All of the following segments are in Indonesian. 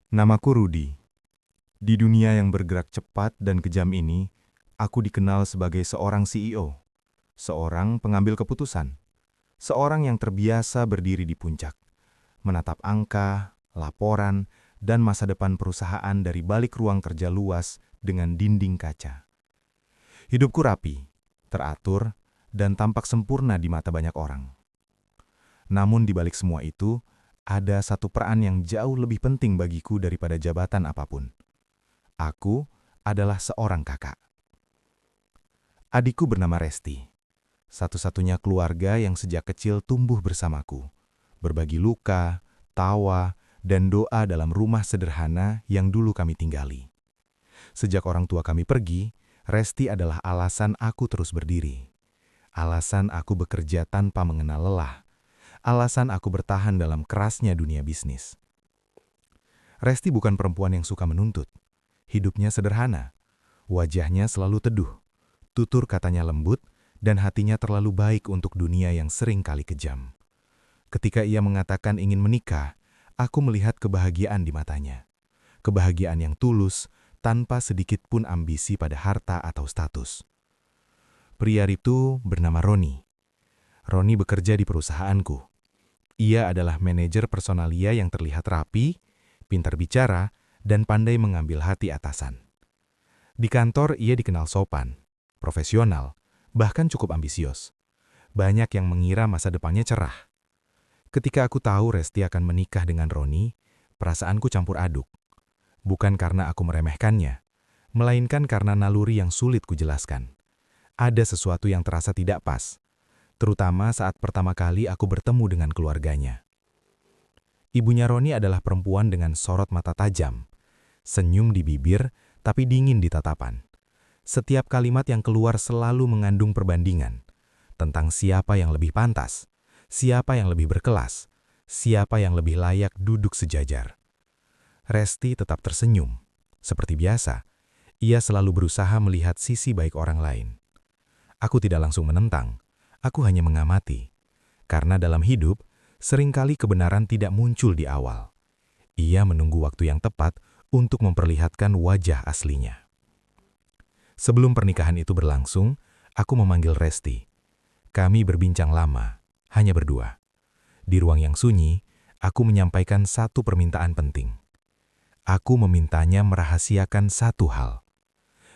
Namaku Rudi. Di dunia yang bergerak cepat dan kejam ini, aku dikenal sebagai seorang CEO, seorang pengambil keputusan, seorang yang terbiasa berdiri di puncak, menatap angka, laporan, dan masa depan perusahaan dari balik ruang kerja luas dengan dinding kaca. Hidupku rapi, teratur, dan tampak sempurna di mata banyak orang. Namun di balik semua itu, ada satu peran yang jauh lebih penting bagiku daripada jabatan apapun. Aku adalah seorang kakak. Adikku bernama Resti, satu-satunya keluarga yang sejak kecil tumbuh bersamaku, berbagi luka, tawa, dan doa dalam rumah sederhana yang dulu kami tinggali. Sejak orang tua kami pergi, Resti adalah alasan aku terus berdiri. Alasan aku bekerja tanpa mengenal lelah. Alasan aku bertahan dalam kerasnya dunia bisnis. Resti bukan perempuan yang suka menuntut. Hidupnya sederhana. Wajahnya selalu teduh. Tutur katanya lembut, dan hatinya terlalu baik untuk dunia yang sering kali kejam. Ketika ia mengatakan ingin menikah, aku melihat kebahagiaan di matanya. Kebahagiaan yang tulus, tanpa sedikit pun ambisi pada harta atau status. Pria itu bernama Roni. Roni bekerja di perusahaanku. Ia adalah manajer personalia yang terlihat rapi, pintar bicara, dan pandai mengambil hati atasan. Di kantor ia dikenal sopan, profesional, bahkan cukup ambisius. Banyak yang mengira masa depannya cerah. Ketika aku tahu Resti akan menikah dengan Roni, perasaanku campur aduk. Bukan karena aku meremehkannya, melainkan karena naluri yang sulit kujelaskan. Ada sesuatu yang terasa tidak pas, terutama saat pertama kali aku bertemu dengan keluarganya. Ibunya Roni adalah perempuan dengan sorot mata tajam, senyum di bibir tapi dingin di tatapan. Setiap kalimat yang keluar selalu mengandung perbandingan tentang siapa yang lebih pantas, siapa yang lebih berkelas, siapa yang lebih layak duduk sejajar. Resti tetap tersenyum. Seperti biasa, ia selalu berusaha melihat sisi baik orang lain. Aku tidak langsung menentang, aku hanya mengamati. Karena dalam hidup, seringkali kebenaran tidak muncul di awal. Ia menunggu waktu yang tepat untuk memperlihatkan wajah aslinya. Sebelum pernikahan itu berlangsung, aku memanggil Resti. Kami berbincang lama, hanya berdua. Di ruang yang sunyi, aku menyampaikan satu permintaan penting. Aku memintanya merahasiakan satu hal,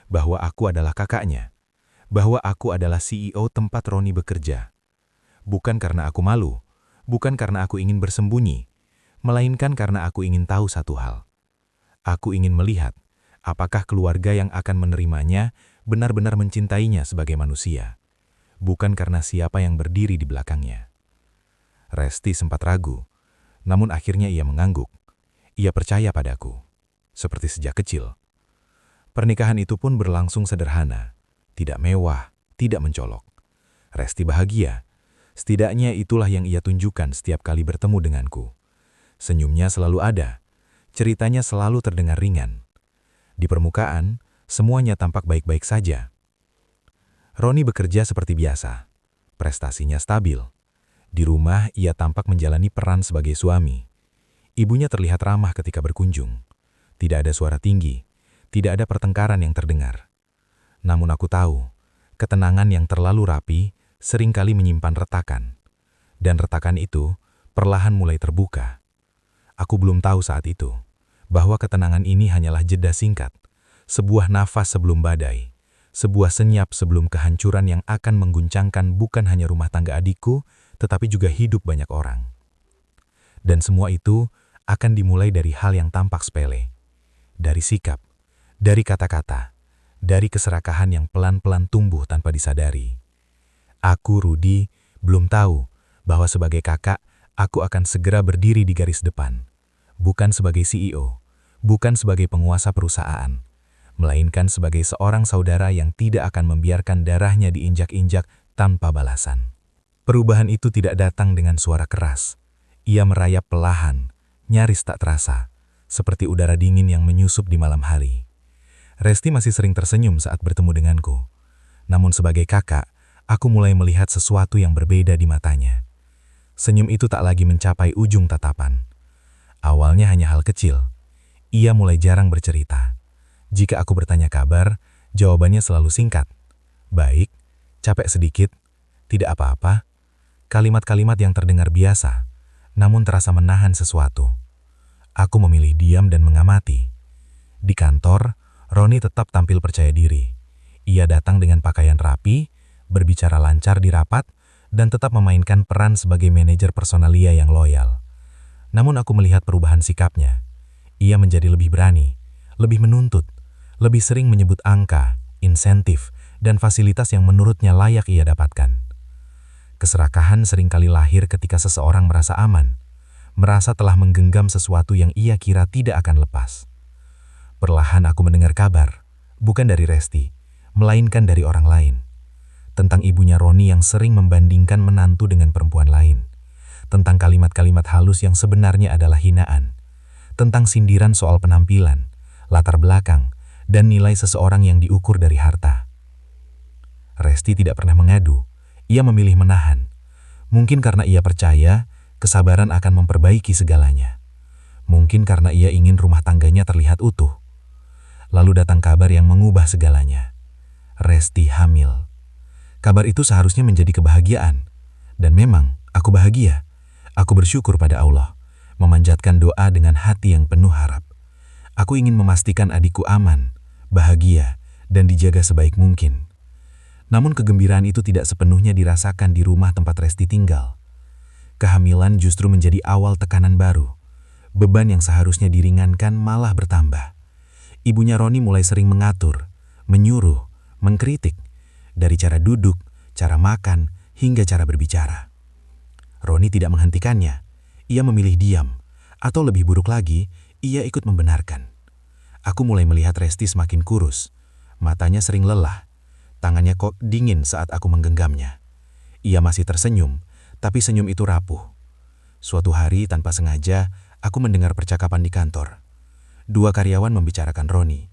bahwa aku adalah kakaknya, bahwa aku adalah CEO tempat Roni bekerja. Bukan karena aku malu, bukan karena aku ingin bersembunyi, melainkan karena aku ingin tahu satu hal. Aku ingin melihat apakah keluarga yang akan menerimanya benar-benar mencintainya sebagai manusia, bukan karena siapa yang berdiri di belakangnya. Resti sempat ragu, namun akhirnya ia mengangguk. Ia percaya padaku, seperti sejak kecil. Pernikahan itu pun berlangsung sederhana, tidak mewah, tidak mencolok. Resti bahagia, setidaknya itulah yang ia tunjukkan setiap kali bertemu denganku. Senyumnya selalu ada, ceritanya selalu terdengar ringan. Di permukaan, semuanya tampak baik-baik saja. Roni bekerja seperti biasa, prestasinya stabil. Di rumah, ia tampak menjalani peran sebagai suami. Ibunya terlihat ramah ketika berkunjung. Tidak ada suara tinggi, tidak ada pertengkaran yang terdengar. Namun aku tahu, ketenangan yang terlalu rapi seringkali menyimpan retakan. Dan retakan itu perlahan mulai terbuka. Aku belum tahu saat itu, bahwa ketenangan ini hanyalah jeda singkat, sebuah nafas sebelum badai, sebuah senyap sebelum kehancuran yang akan mengguncangkan bukan hanya rumah tangga adikku, tetapi juga hidup banyak orang. Dan semua itu akan dimulai dari hal yang tampak sepele. Dari sikap, dari kata-kata, dari keserakahan yang pelan-pelan tumbuh tanpa disadari. Aku, Rudi, belum tahu bahwa sebagai kakak, aku akan segera berdiri di garis depan. Bukan sebagai CEO, bukan sebagai penguasa perusahaan, melainkan sebagai seorang saudara yang tidak akan membiarkan darahnya diinjak-injak tanpa balasan. Perubahan itu tidak datang dengan suara keras. Ia merayap perlahan, nyaris tak terasa, seperti udara dingin yang menyusup di malam hari. Resti masih sering tersenyum saat bertemu denganku. Namun sebagai kakak, aku mulai melihat sesuatu yang berbeda di matanya. Senyum itu tak lagi mencapai ujung tatapan. Awalnya hanya hal kecil. Ia mulai jarang bercerita. Jika aku bertanya kabar, jawabannya selalu singkat. Baik, capek sedikit, tidak apa-apa. Kalimat-kalimat yang terdengar biasa, namun terasa menahan sesuatu. Aku memilih diam dan mengamati. Di kantor, Roni tetap tampil percaya diri. Ia datang dengan pakaian rapi, berbicara lancar di rapat, dan tetap memainkan peran sebagai manajer personalia yang loyal. Namun aku melihat perubahan sikapnya. Ia menjadi lebih berani, lebih menuntut, lebih sering menyebut angka, insentif, dan fasilitas yang menurutnya layak ia dapatkan. Keserakahan seringkali lahir ketika seseorang merasa aman, merasa telah menggenggam sesuatu yang ia kira tidak akan lepas. Perlahan aku mendengar kabar, bukan dari Resti, melainkan dari orang lain. Tentang ibunya Roni yang sering membandingkan menantu dengan perempuan lain. Tentang kalimat-kalimat halus yang sebenarnya adalah hinaan. Tentang sindiran soal penampilan, latar belakang, dan nilai seseorang yang diukur dari harta. Resti tidak pernah mengadu, ia memilih menahan. Mungkin karena ia percaya, kesabaran akan memperbaiki segalanya. Mungkin karena ia ingin rumah tangganya terlihat utuh. Lalu datang kabar yang mengubah segalanya. Resti hamil. Kabar itu seharusnya menjadi kebahagiaan. Dan memang, aku bahagia. Aku bersyukur pada Allah, memanjatkan doa dengan hati yang penuh harap. Aku ingin memastikan adikku aman, bahagia, dan dijaga sebaik mungkin. Namun kegembiraan itu tidak sepenuhnya dirasakan di rumah tempat Resti tinggal. Kehamilan justru menjadi awal tekanan baru. Beban yang seharusnya diringankan malah bertambah. Ibunya Roni mulai sering mengatur, menyuruh, mengkritik, dari cara duduk, cara makan, hingga cara berbicara. Roni tidak menghentikannya. Ia memilih diam, atau lebih buruk lagi, ia ikut membenarkan. Aku mulai melihat Resti semakin kurus. Matanya sering lelah. Tangannya kok dingin saat aku menggenggamnya. Ia masih tersenyum, tapi senyum itu rapuh. Suatu hari tanpa sengaja, aku mendengar percakapan di kantor. Dua karyawan membicarakan Roni,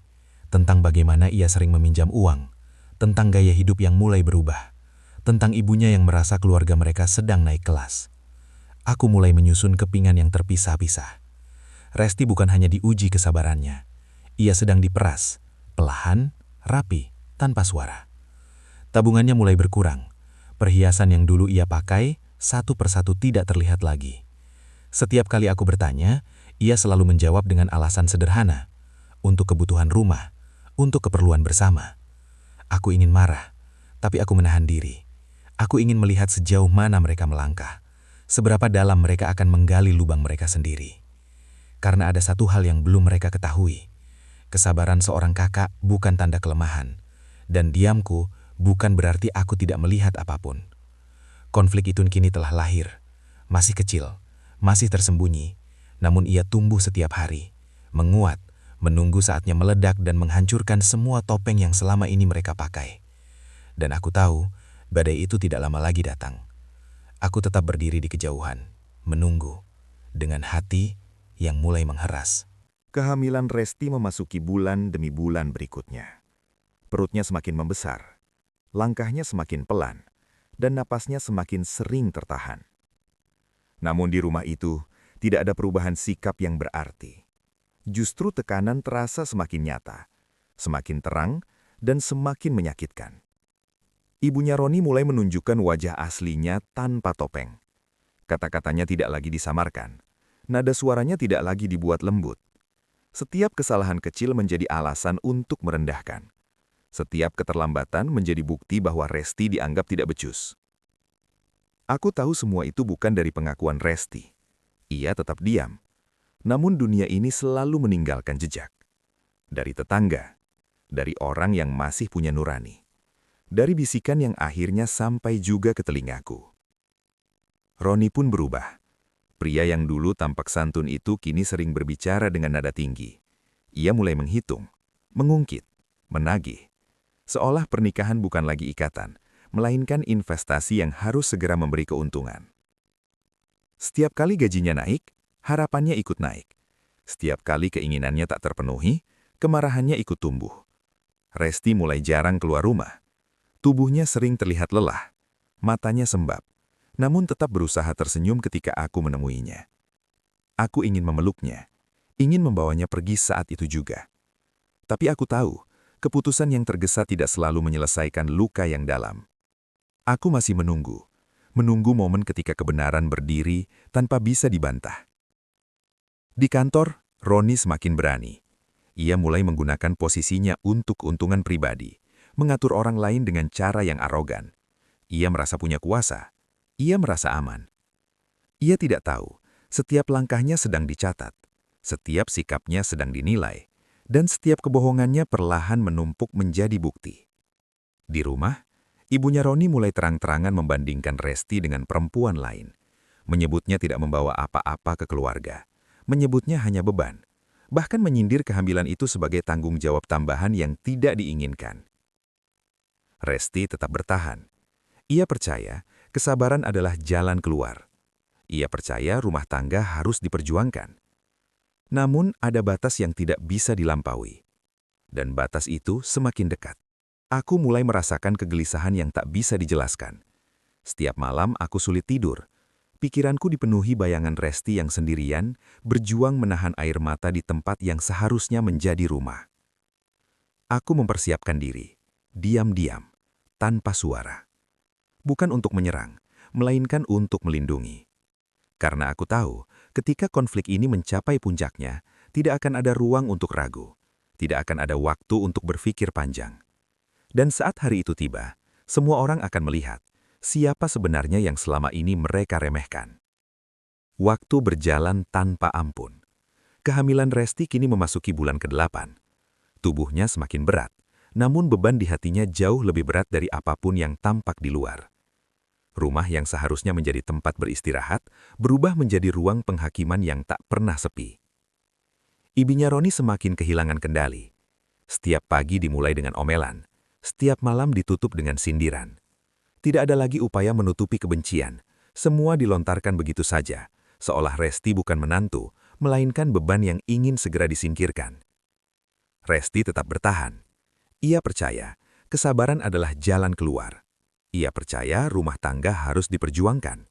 tentang bagaimana ia sering meminjam uang, tentang gaya hidup yang mulai berubah, tentang ibunya yang merasa keluarga mereka sedang naik kelas. Aku mulai menyusun kepingan yang terpisah-pisah. Resti bukan hanya diuji kesabarannya, ia sedang diperas, perlahan, rapi, tanpa suara. Tabungannya mulai berkurang. Perhiasan yang dulu ia pakai, satu persatu tidak terlihat lagi. Setiap kali aku bertanya, ia selalu menjawab dengan alasan sederhana. Untuk kebutuhan rumah, untuk keperluan bersama. Aku ingin marah, tapi aku menahan diri. Aku ingin melihat sejauh mana mereka melangkah. Seberapa dalam mereka akan menggali lubang mereka sendiri. Karena ada satu hal yang belum mereka ketahui. Kesabaran seorang kakak bukan tanda kelemahan. Dan diamku bukan berarti aku tidak melihat apapun. Konflik itu kini telah lahir. Masih kecil, masih tersembunyi. Namun ia tumbuh setiap hari. Menguat, menunggu saatnya meledak dan menghancurkan semua topeng yang selama ini mereka pakai. Dan aku tahu, badai itu tidak lama lagi datang. Aku tetap berdiri di kejauhan, menunggu, dengan hati yang mulai mengheras. Kehamilan Resti memasuki bulan demi bulan berikutnya. Perutnya semakin membesar, langkahnya semakin pelan, dan napasnya semakin sering tertahan. Namun di rumah itu, tidak ada perubahan sikap yang berarti. Justru tekanan terasa semakin nyata, semakin terang, dan semakin menyakitkan. Ibunya Roni mulai menunjukkan wajah aslinya tanpa topeng. Kata-katanya tidak lagi disamarkan. Nada suaranya tidak lagi dibuat lembut. Setiap kesalahan kecil menjadi alasan untuk merendahkan. Setiap keterlambatan menjadi bukti bahwa Resti dianggap tidak becus. Aku tahu semua itu bukan dari pengakuan Resti. Ia tetap diam. Namun dunia ini selalu meninggalkan jejak. Dari tetangga, dari orang yang masih punya nurani, dari bisikan yang akhirnya sampai juga ke telingaku. Roni pun berubah. Pria yang dulu tampak santun itu kini sering berbicara dengan nada tinggi. Ia mulai menghitung, mengungkit, menagih. Seolah pernikahan bukan lagi ikatan, melainkan investasi yang harus segera memberi keuntungan. Setiap kali gajinya naik, harapannya ikut naik. Setiap kali keinginannya tak terpenuhi, kemarahannya ikut tumbuh. Resti mulai jarang keluar rumah. Tubuhnya sering terlihat lelah, matanya sembab, namun tetap berusaha tersenyum ketika aku menemuinya. Aku ingin memeluknya, ingin membawanya pergi saat itu juga. Tapi aku tahu, keputusan yang tergesa tidak selalu menyelesaikan luka yang dalam. Aku masih menunggu momen ketika kebenaran berdiri tanpa bisa dibantah. Di kantor, Roni semakin berani. Ia mulai menggunakan posisinya untuk keuntungan pribadi, mengatur orang lain dengan cara yang arogan. Ia merasa punya kuasa. Ia merasa aman. Ia tidak tahu, setiap langkahnya sedang dicatat, setiap sikapnya sedang dinilai, dan setiap kebohongannya perlahan menumpuk menjadi bukti. Di rumah, ibunya Roni mulai terang-terangan membandingkan Resti dengan perempuan lain. Menyebutnya tidak membawa apa-apa ke keluarga. Menyebutnya hanya beban. Bahkan menyindir kehamilan itu sebagai tanggung jawab tambahan yang tidak diinginkan. Resti tetap bertahan. Ia percaya kesabaran adalah jalan keluar. Ia percaya rumah tangga harus diperjuangkan. Namun ada batas yang tidak bisa dilampaui. Dan batas itu semakin dekat. Aku mulai merasakan kegelisahan yang tak bisa dijelaskan. Setiap malam aku sulit tidur. Pikiranku dipenuhi bayangan Resti yang sendirian, berjuang menahan air mata di tempat yang seharusnya menjadi rumah. Aku mempersiapkan diri, diam-diam, tanpa suara. Bukan untuk menyerang, melainkan untuk melindungi. Karena aku tahu, ketika konflik ini mencapai puncaknya, tidak akan ada ruang untuk ragu. Tidak akan ada waktu untuk berpikir panjang. Dan saat hari itu tiba, semua orang akan melihat siapa sebenarnya yang selama ini mereka remehkan. Waktu berjalan tanpa ampun. Kehamilan Resti kini memasuki bulan ke-8. Tubuhnya semakin berat, namun beban di hatinya jauh lebih berat dari apapun yang tampak di luar. Rumah yang seharusnya menjadi tempat beristirahat, berubah menjadi ruang penghakiman yang tak pernah sepi. Ibunya Roni semakin kehilangan kendali. Setiap pagi dimulai dengan omelan, setiap malam ditutup dengan sindiran. Tidak ada lagi upaya menutupi kebencian, semua dilontarkan begitu saja, seolah Resti bukan menantu, melainkan beban yang ingin segera disingkirkan. Resti tetap bertahan. Ia percaya, kesabaran adalah jalan keluar. Ia percaya rumah tangga harus diperjuangkan.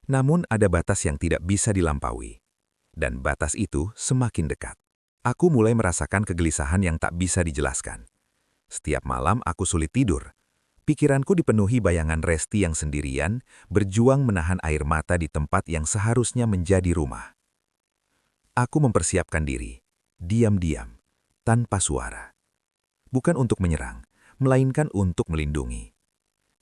Namun ada batas yang tidak bisa dilampaui. Dan batas itu semakin dekat. Aku mulai merasakan kegelisahan yang tak bisa dijelaskan. Setiap malam aku sulit tidur. Pikiranku dipenuhi bayangan Resti yang sendirian, berjuang menahan air mata di tempat yang seharusnya menjadi rumah. Aku mempersiapkan diri, diam-diam, tanpa suara. Bukan untuk menyerang, melainkan untuk melindungi.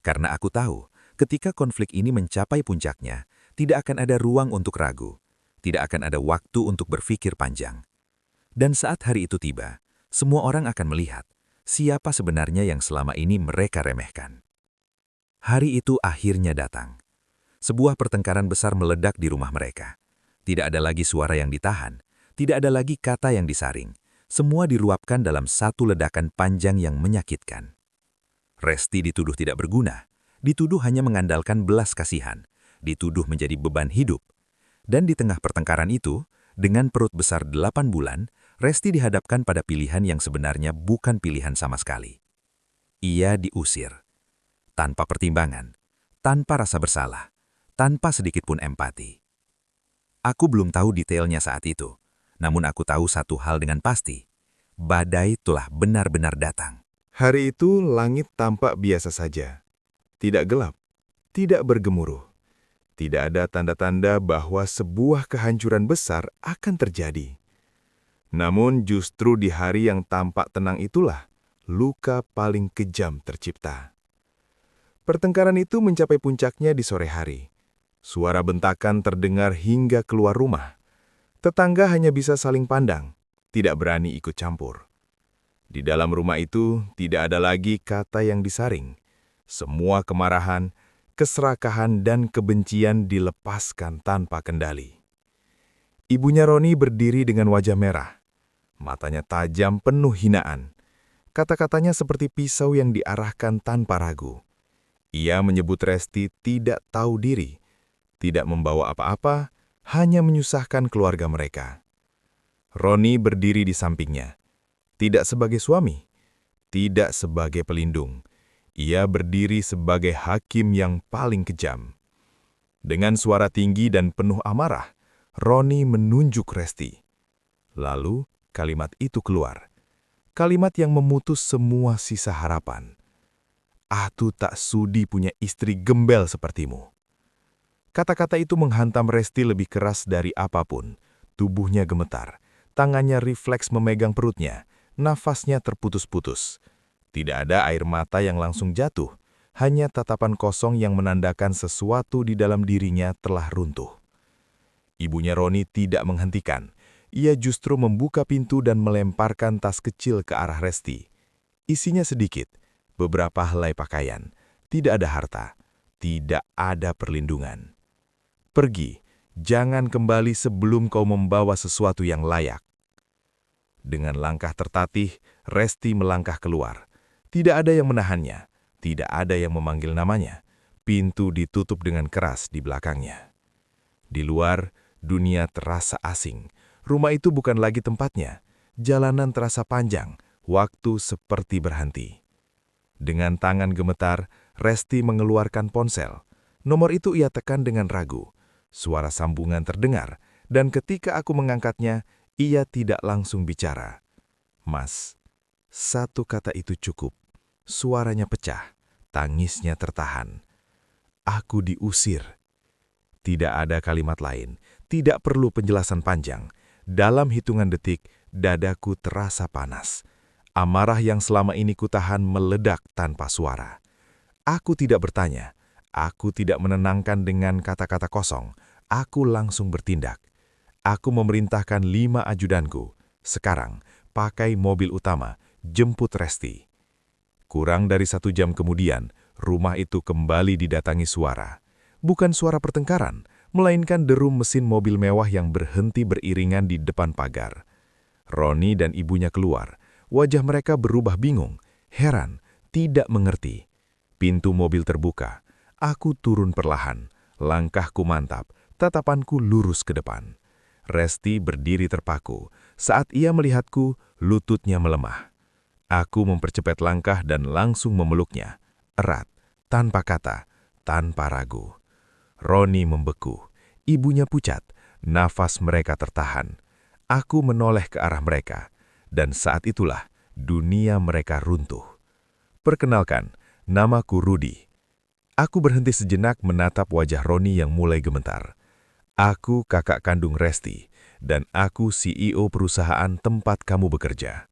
Karena aku tahu, ketika konflik ini mencapai puncaknya, tidak akan ada ruang untuk ragu, tidak akan ada waktu untuk berpikir panjang. Dan saat hari itu tiba, semua orang akan melihat siapa sebenarnya yang selama ini mereka remehkan. Hari itu akhirnya datang. Sebuah pertengkaran besar meledak di rumah mereka. Tidak ada lagi suara yang ditahan, tidak ada lagi kata yang disaring. Semua diluapkan dalam satu ledakan panjang yang menyakitkan. Resti dituduh tidak berguna, dituduh hanya mengandalkan belas kasihan, dituduh menjadi beban hidup. Dan di tengah pertengkaran itu, dengan perut besar 8 bulan, Resti dihadapkan pada pilihan yang sebenarnya bukan pilihan sama sekali. Ia diusir. Tanpa pertimbangan, tanpa rasa bersalah, tanpa sedikit pun empati. Aku belum tahu detailnya saat itu, namun aku tahu satu hal dengan pasti. Badai telah benar-benar datang. Hari itu langit tampak biasa saja. Tidak gelap, tidak bergemuruh. Tidak ada tanda-tanda bahwa sebuah kehancuran besar akan terjadi. Namun justru di hari yang tampak tenang itulah luka paling kejam tercipta. Pertengkaran itu mencapai puncaknya di sore hari. Suara bentakan terdengar hingga keluar rumah. Tetangga hanya bisa saling pandang, tidak berani ikut campur. Di dalam rumah itu tidak ada lagi kata yang disaring. Semua kemarahan, keserakahan, dan kebencian dilepaskan tanpa kendali. Ibunya Roni berdiri dengan wajah merah. Matanya tajam penuh hinaan. Kata-katanya seperti pisau yang diarahkan tanpa ragu. Ia menyebut Resti tidak tahu diri, tidak membawa apa-apa, hanya menyusahkan keluarga mereka. Roni berdiri di sampingnya. Tidak sebagai suami, tidak sebagai pelindung. Ia berdiri sebagai hakim yang paling kejam. Dengan suara tinggi dan penuh amarah, Roni menunjuk Resti. Lalu, kalimat itu keluar. Kalimat yang memutus semua sisa harapan. "Aku tak sudi punya istri gembel sepertimu." Kata-kata itu menghantam Resti lebih keras dari apapun. Tubuhnya gemetar, tangannya refleks memegang perutnya, nafasnya terputus-putus. Tidak ada air mata yang langsung jatuh, hanya tatapan kosong yang menandakan sesuatu di dalam dirinya telah runtuh. Ibunya Roni tidak menghentikan. Ia justru membuka pintu dan melemparkan tas kecil ke arah Resti. Isinya sedikit, beberapa helai pakaian, tidak ada harta, tidak ada perlindungan. "Pergi, jangan kembali sebelum kau membawa sesuatu yang layak." Dengan langkah tertatih, Resti melangkah keluar. Tidak ada yang menahannya, tidak ada yang memanggil namanya. Pintu ditutup dengan keras di belakangnya. Di luar, dunia terasa asing. Rumah itu bukan lagi tempatnya. Jalanan terasa panjang, waktu seperti berhenti. Dengan tangan gemetar, Resti mengeluarkan ponsel. Nomor itu ia tekan dengan ragu. Suara sambungan terdengar, dan ketika aku mengangkatnya, ia tidak langsung bicara. "Mas." Satu kata itu cukup. Suaranya pecah, tangisnya tertahan. "Aku diusir." Tidak ada kalimat lain, tidak perlu penjelasan panjang. Dalam hitungan detik, dadaku terasa panas. Amarah yang selama ini kutahan meledak tanpa suara. Aku tidak bertanya, aku tidak menenangkan dengan kata-kata kosong. Aku langsung bertindak. Aku memerintahkan 5 ajudanku. "Sekarang, pakai mobil utama, jemput Resti." Kurang dari 1 jam kemudian, rumah itu kembali didatangi suara. Bukan suara pertengkaran, melainkan derum mesin mobil mewah yang berhenti beriringan di depan pagar. Roni dan ibunya keluar. Wajah mereka berubah bingung, heran, tidak mengerti. Pintu mobil terbuka. Aku turun perlahan. Langkahku mantap, tatapanku lurus ke depan. Resti berdiri terpaku. Saat ia melihatku, lututnya melemah. Aku mempercepat langkah dan langsung memeluknya. Erat, tanpa kata, tanpa ragu. Roni membeku. Ibunya pucat. Nafas mereka tertahan. Aku menoleh ke arah mereka. Dan saat itulah dunia mereka runtuh. "Perkenalkan, namaku Rudi." Aku berhenti sejenak menatap wajah Roni yang mulai gemetar. "Aku kakak kandung Resti, dan aku CEO perusahaan tempat kamu bekerja."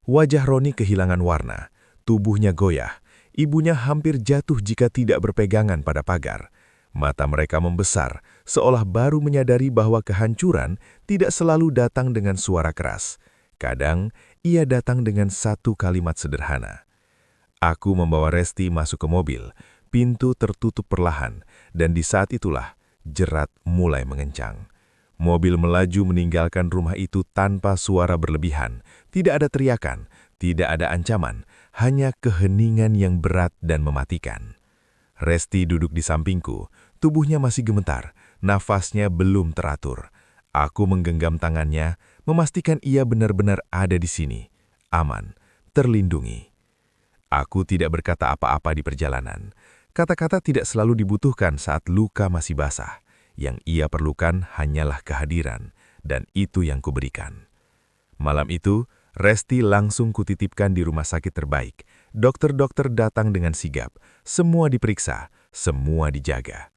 Wajah Roni kehilangan warna, tubuhnya goyah, ibunya hampir jatuh jika tidak berpegangan pada pagar. Mata mereka membesar, seolah baru menyadari bahwa kehancuran tidak selalu datang dengan suara keras. Kadang, ia datang dengan satu kalimat sederhana. Aku membawa Resti masuk ke mobil, pintu tertutup perlahan, dan di saat itulah jerat mulai mengencang. Mobil melaju meninggalkan rumah itu tanpa suara berlebihan. Tidak ada teriakan, tidak ada ancaman, hanya keheningan yang berat dan mematikan. Resti duduk di sampingku, tubuhnya masih gemetar, nafasnya belum teratur. Aku menggenggam tangannya, memastikan ia benar-benar ada di sini, aman, terlindungi. Aku tidak berkata apa-apa di perjalanan. Kata-kata tidak selalu dibutuhkan saat luka masih basah. Yang ia perlukan hanyalah kehadiran, dan itu yang kuberikan. Malam itu, Resti langsung kutitipkan di rumah sakit terbaik. Dokter-dokter datang dengan sigap. Semua diperiksa, semua dijaga.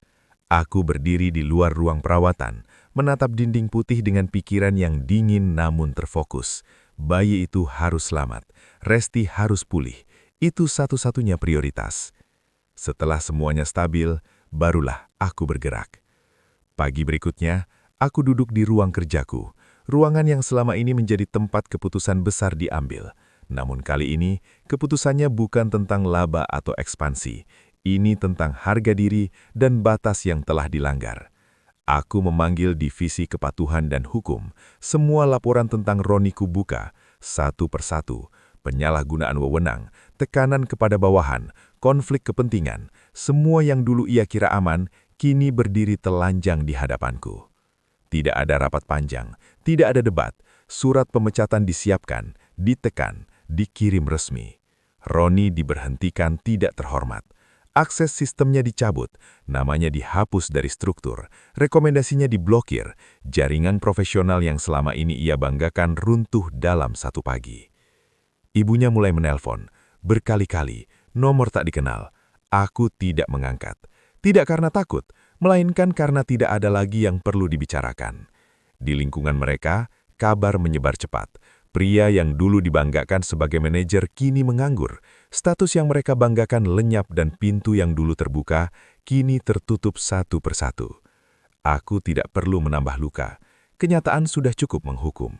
Aku berdiri di luar ruang perawatan, menatap dinding putih dengan pikiran yang dingin namun terfokus. Bayi itu harus selamat, Resti harus pulih. Itu satu-satunya prioritas. Setelah semuanya stabil, barulah aku bergerak. Pagi berikutnya, aku duduk di ruang kerjaku, ruangan yang selama ini menjadi tempat keputusan besar diambil. Namun kali ini, keputusannya bukan tentang laba atau ekspansi. Ini tentang harga diri dan batas yang telah dilanggar. Aku memanggil divisi kepatuhan dan hukum. Semua laporan tentang Roni kubuka, satu persatu. Penyalahgunaan wewenang, tekanan kepada bawahan, konflik kepentingan, semua yang dulu ia kira aman, kini berdiri telanjang di hadapanku. Tidak ada rapat panjang, tidak ada debat, surat pemecatan disiapkan, ditekan, dikirim resmi. Roni diberhentikan tidak terhormat. Akses sistemnya dicabut, namanya dihapus dari struktur, rekomendasinya diblokir, jaringan profesional yang selama ini ia banggakan runtuh dalam satu pagi. Ibunya mulai menelpon, berkali-kali, nomor tak dikenal. Aku tidak mengangkat. Tidak karena takut, melainkan karena tidak ada lagi yang perlu dibicarakan. Di lingkungan mereka, kabar menyebar cepat. Pria yang dulu dibanggakan sebagai manajer kini menganggur. Status yang mereka banggakan lenyap dan pintu yang dulu terbuka, kini tertutup satu persatu. Aku tidak perlu menambah luka. Kenyataan sudah cukup menghukum.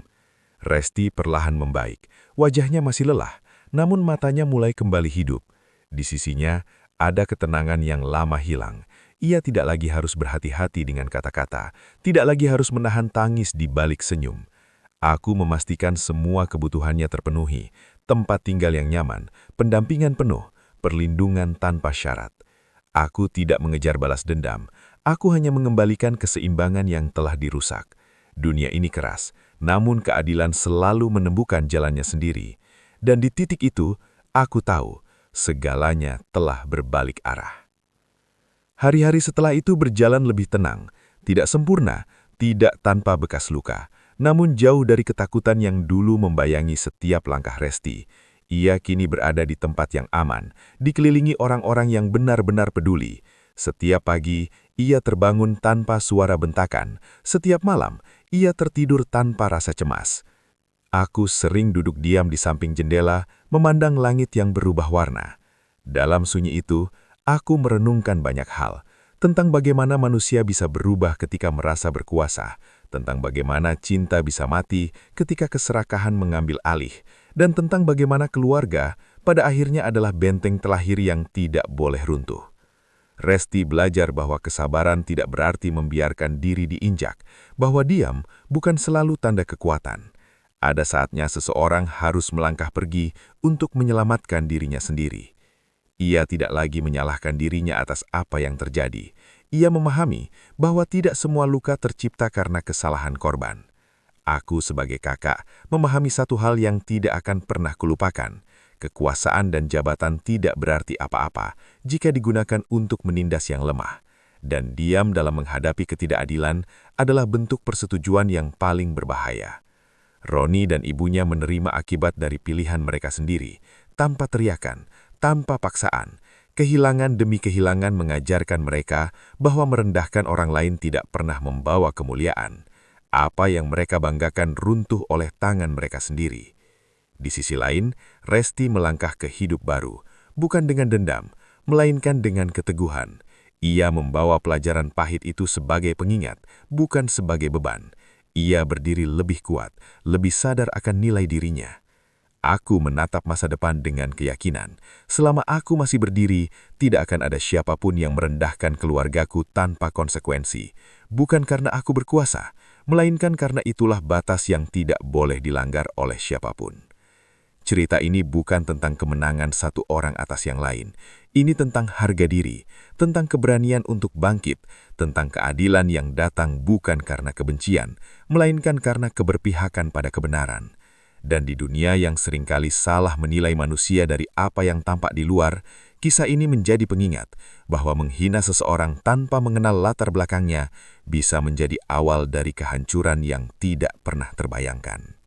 Resti perlahan membaik. Wajahnya masih lelah, namun matanya mulai kembali hidup. Di sisinya, ada ketenangan yang lama hilang. Ia tidak lagi harus berhati-hati dengan kata-kata, tidak lagi harus menahan tangis di balik senyum. Aku memastikan semua kebutuhannya terpenuhi, tempat tinggal yang nyaman, pendampingan penuh, perlindungan tanpa syarat. Aku tidak mengejar balas dendam, aku hanya mengembalikan keseimbangan yang telah dirusak. Dunia ini keras, namun keadilan selalu menemukan jalannya sendiri. Dan di titik itu, aku tahu, segalanya telah berbalik arah. Hari-hari setelah itu berjalan lebih tenang, tidak sempurna, tidak tanpa bekas luka. Namun jauh dari ketakutan yang dulu membayangi setiap langkah Resti, ia kini berada di tempat yang aman, dikelilingi orang-orang yang benar-benar peduli. Setiap pagi, ia terbangun tanpa suara bentakan. Setiap malam, ia tertidur tanpa rasa cemas. Aku sering duduk diam di samping jendela, memandang langit yang berubah warna. Dalam sunyi itu, aku merenungkan banyak hal, tentang bagaimana manusia bisa berubah ketika merasa berkuasa, tentang bagaimana cinta bisa mati ketika keserakahan mengambil alih, dan tentang bagaimana keluarga pada akhirnya adalah benteng terakhir yang tidak boleh runtuh. Resti belajar bahwa kesabaran tidak berarti membiarkan diri diinjak, bahwa diam bukan selalu tanda kekuatan. Ada saatnya seseorang harus melangkah pergi untuk menyelamatkan dirinya sendiri. Ia tidak lagi menyalahkan dirinya atas apa yang terjadi. Ia memahami bahwa tidak semua luka tercipta karena kesalahan korban. Aku sebagai kakak memahami satu hal yang tidak akan pernah kulupakan. Kekuasaan dan jabatan tidak berarti apa-apa jika digunakan untuk menindas yang lemah. Dan diam dalam menghadapi ketidakadilan adalah bentuk persetujuan yang paling berbahaya. Roni dan ibunya menerima akibat dari pilihan mereka sendiri, tanpa teriakan, tanpa paksaan. Kehilangan demi kehilangan mengajarkan mereka bahwa merendahkan orang lain tidak pernah membawa kemuliaan. Apa yang mereka banggakan runtuh oleh tangan mereka sendiri. Di sisi lain, Resti melangkah ke hidup baru, bukan dengan dendam, melainkan dengan keteguhan. Ia membawa pelajaran pahit itu sebagai pengingat, bukan sebagai beban. Ia berdiri lebih kuat, lebih sadar akan nilai dirinya. Aku menatap masa depan dengan keyakinan. Selama aku masih berdiri, tidak akan ada siapapun yang merendahkan keluargaku tanpa konsekuensi. Bukan karena aku berkuasa, melainkan karena itulah batas yang tidak boleh dilanggar oleh siapapun. Cerita ini bukan tentang kemenangan satu orang atas yang lain. Ini tentang harga diri, tentang keberanian untuk bangkit, tentang keadilan yang datang bukan karena kebencian, melainkan karena keberpihakan pada kebenaran. Dan di dunia yang seringkali salah menilai manusia dari apa yang tampak di luar, kisah ini menjadi pengingat bahwa menghina seseorang tanpa mengenal latar belakangnya bisa menjadi awal dari kehancuran yang tidak pernah terbayangkan.